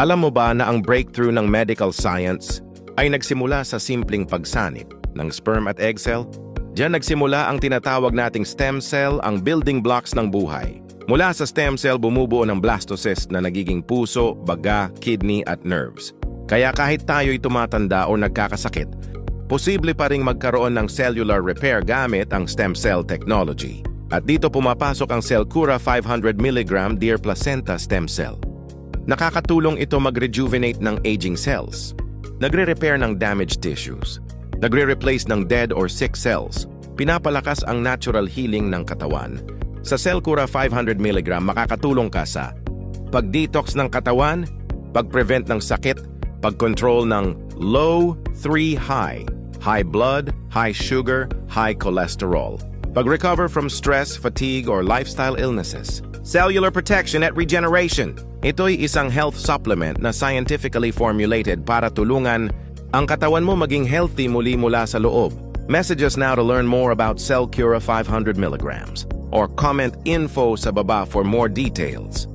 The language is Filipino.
Alam mo ba na ang breakthrough ng medical science ay nagsimula sa simpleng pagsanib ng sperm at egg cell? Diyan nagsimula ang tinatawag nating stem cell, ang building blocks ng buhay. Mula sa stem cell bumubuo ng blastocyst na nagiging puso, baga, kidney at nerves. Kaya kahit tayo'y tumatanda o nagkakasakit, posible pa ring magkaroon ng cellular repair gamit ang stem cell technology. At dito pumapasok ang Cellcura 500 mg Dear Placenta Stem Cell. Nakakatulong ito mag-rejuvenate ng aging cells, nagre-repair ng damaged tissues, nagre-replace ng dead or sick cells, pinapalakas ang natural healing ng katawan. Sa Cellcura 500 mg makakatulong ka sa pag-detox ng katawan, pag-prevent ng sakit, pag-control ng low, 3 high blood, high sugar, high cholesterol, pag-recover from stress, fatigue, or lifestyle illnesses. Cellular protection at regeneration. Ito'y isang health supplement na scientifically formulated para tulungan ang katawan mo maging healthy muli mula sa loob. Message us now to learn more about Cellcura 500 mg or comment info sa baba for more details.